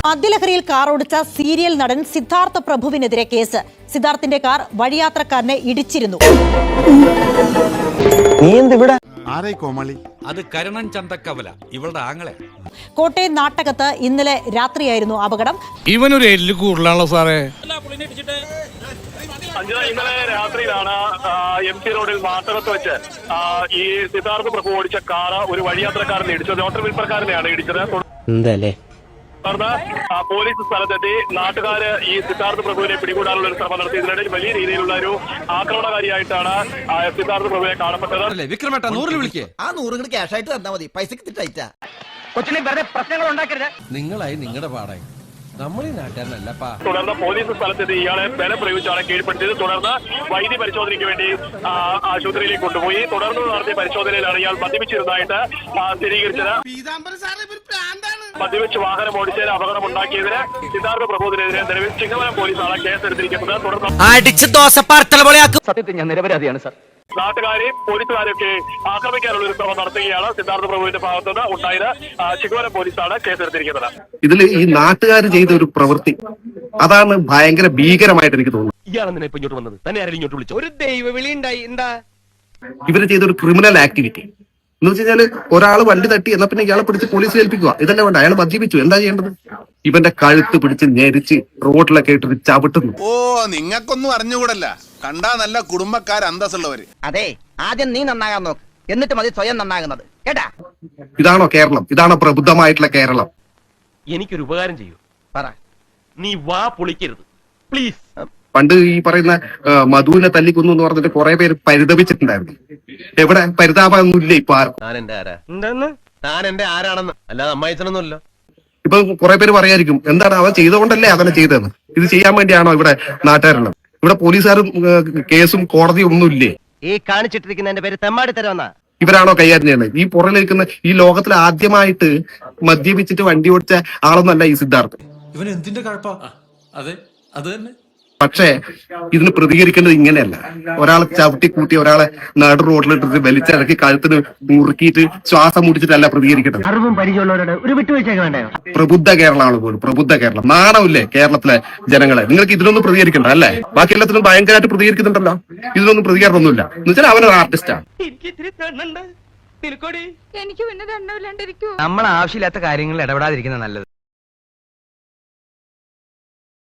മദ്യലഹരിയിൽ കാർ ഓടിച്ച സീരിയൽ നടൻ സിദ്ധാർത്ഥ പ്രഭുവിനെതിരെ കേസ്. സിദ്ധാർത്ഥിന്റെ കാർ വഴിയാത്രക്കാരനെ ഇടിച്ചിരുന്നു. അത് കരുണൻ ചന്തക്കവല, ഇവളുടെ ആങ്ങളെ. കോട്ടയം നാട്ടകത്ത് ഇന്നലെ രാത്രിയായിരുന്നു അപകടം. ഇവനൊരു എല്ല് കൂടുതലാണല്ലോ സാറേ. ഇന്നലെ രാത്രിയിലാണ് MC റോഡിൽ നാട്ടകത്ത് വെച്ച് ഈ സിദ്ധാർത്ഥ പ്രഭു ഓടിച്ച കാറ് ഒരു വഴിയാത്രക്കാരനെ ഇടിച്ചത്. ഓട്ടോ വിൽപ്പനക്കാരനെയാണ് ഇടിച്ചത്. തുടർന്ന് പോലീസ് സ്ഥലത്തെത്തി നാട്ടുകാര് ഈ സിദ്ധാർത്ഥ പ്രഭുവിനെ പിടികൂടാനുള്ള ഒരു ശ്രമം നടത്തി. ഇതിനിടയിൽ വലിയ രീതിയിലുള്ള ഒരു ആക്രമണകാരിയായിട്ടാണ് സിദ്ധാർത്ഥ പ്രഭുവിനെ കാണപ്പെട്ടത്. നിങ്ങളായി നിങ്ങളുടെ പാടായി നമ്മൾ ഈ നാട്ടുകാരനല്ലപ്പാ. തുടർന്ന് പോലീസ് സ്ഥലത്തെത്തി ഇയാളെ ബലം പ്രയോഗിച്ചാണ് കീഴ്പ്പെടുത്തിയത്. തുടർന്ന് വൈദ്യ പരിശോധനയ്ക്ക് വേണ്ടി ആശുപത്രിയിലേക്ക് കൊണ്ടുപോയി. തുടർന്ന് നടത്തിയ പരിശോധനയിലാണ് ഇയാൾ മദ്യപിച്ചിരുന്നതായിട്ട് സ്ഥിരീകരിച്ചത്. മദ്യപിച്ച് വാഹനം ഓടിച്ചതിന് അപകടമുണ്ടാക്കിയതിന് സിദ്ധാർത്ഥ പ്രഭുവിനെതിരെ നിലവിൽ ചിങ്ങവനം പോലീസാണ് കേസെടുത്തിരിക്കുന്നത്. തുടർന്ന് സത്യത്തിൽ ഞാൻ നിരപരാധിയാണ് സാർ. നാട്ടുകാരെയും പോലീസുകാരെയും ഒക്കെ ആക്രമിക്കാനുള്ള ഒരു ശ്രമം നടത്തുകയാണ് സിദ്ധാർത്ഥ പ്രഭുവിന്റെ ഭാഗത്തുനിന്ന് ഉണ്ടായത്. ചിങ്ങവനം പോലീസാണ് കേസെടുത്തിരിക്കുന്നത്. ഇതിൽ ഈ നാട്ടുകാർ ചെയ്ത ഒരു പ്രവൃത്തി അതാണ് ഭയങ്കര ഭീകരമായിട്ട് എനിക്ക് തോന്നുന്നു. ഇയാളെന്തിനാ ഇപ്പൊ ഇങ്ങോട്ട് വന്നത്? തന്നെ ആരെങ്കിലും ഇങ്ങോട്ട് വിളിച്ചു? ഒരു ദൈവ വിളി ഉണ്ടായി. എന്താ ഇവര് ചെയ്ത ഒരു ക്രിമിനൽ ആക്ടിവിറ്റി എന്ന് വെച്ച് കഴിഞ്ഞാല് ഒരാൾ വണ്ടി തട്ടി എന്നാ പിന്നെ ഇയാളെ പിടിച്ച് പോലീസിൽ ഏൽപ്പിക്കുക. ഇതല്ലേ വേണ്ട. അയാൾ മദ്യപിച്ചു, എന്താ ചെയ്യേണ്ടത്? ഇവന്റെ കഴുത്ത് പിടിച്ച് ഞെരിച്ച് റോഡിലൊക്കെ ഇട്ടിട്ട് ചവിട്ടുന്നു. ഓ, നിങ്ങൾക്കൊന്നും അറിഞ്ഞുകൂടല്ല. കണ്ടാ നല്ല കുടുംബക്കാർ അന്തസ്സുള്ളവര്. അതെ, ആദ്യം നീ നന്നാകാൻ നോക്ക്, എന്നിട്ട് മതി സ്വയം നന്നാകുന്നത്, കേട്ടാ? ഇതാണോ കേരളം? ഇതാണോ പ്രബുദ്ധമായിട്ടുള്ള കേരളം? എനിക്കൊരു ഉപകാരം ചെയ്യൂ. പറ. നീ വാ പൊളിക്കരുത് പ്ലീസ്. പണ്ട് ഈ പറയുന്ന മധുവിനെ തല്ലിക്കൊന്നു എന്ന് പറഞ്ഞിട്ട് കുറെ പേര് പരിതപിച്ചിട്ടുണ്ടായിരുന്നു. എവിടെ പരിതാപമൊന്നുമില്ല ഇപ്പൊ ആർക്കും. താൻ എന്റെ ആരാണെന്ന് അല്ലാതെ അമ്മായിച്ചനൊന്നുമല്ലോ. ഇപ്പൊ കുറെ പേര് പറയായിരിക്കും, എന്താണ് അവൻ ചെയ്തുകൊണ്ടല്ലേ അവനെ ചെയ്തതെന്ന്. ഇത് ചെയ്യാൻ വേണ്ടിയാണോ ഇവിടെ നാട്ടുകാരുള്ളത്? ഇവിടെ പോലീസുകാരും കേസും കോടതിയും ഒന്നുമില്ലേ? ഈ കാണിച്ചിട്ടിരിക്കുന്നതിന്റെ പേര് തെമ്മാടി തരവെന്നാ. ഇവരാണോ കൈകാര്യം ചെയ്യുന്നത്? ഈ പുറകിലിരിക്കുന്ന ഈ ലോകത്തിൽ ആദ്യമായിട്ട് മദ്യപിച്ചിട്ട് വണ്ടി ഓടിച്ച ആളൊന്നല്ല ഈ സിദ്ധാർത്ഥ്. ഇവൻ എന്തിന്റെ കഴപ്പാ? അതെ, അത് തന്നെ. പക്ഷേ ഇതിന് പ്രതികരിക്കേണ്ടത് ഇങ്ങനെയല്ല. ഒരാളെ ചവിട്ടിക്കൂട്ടി ഒരാളെ നടു റോഡിലിട്ടിട്ട് വലിച്ചിറക്കി കഴുത്തിന് മുറുക്കിയിട്ട് ശ്വാസം മുടിച്ചിട്ടല്ല പ്രതികരിക്കേണ്ടത്. അറിവും പരിചയമുള്ളവരോട് ഒരു വിട്ടുവീഴ്ചയൊക്കെ വേണ്ടേ? പ്രബുദ്ധ കേരളമാണ് പോലും. പ്രബുദ്ധ കേരളം. നാണമില്ലേ കേരളത്തിലെ ജനങ്ങളെ? നിങ്ങൾക്ക് ഇതിലൊന്നും പ്രതികരിക്കണ്ട അല്ലേ? ബാക്കി എല്ലാത്തിനും ഭയങ്കരമായിട്ട് പ്രതികരിക്കുന്നുണ്ടല്ലോ. ഇതിലൊന്നും പ്രതികരണമൊന്നുമില്ല. എന്ന് വെച്ചാൽ അവനൊരു ആർട്ടിസ്റ്റാണ്. നമ്മൾ ആവശ്യമില്ലാത്ത കാര്യങ്ങളിൽ ഇടപെടാതിരിക്കുന്നത് നല്ലത്.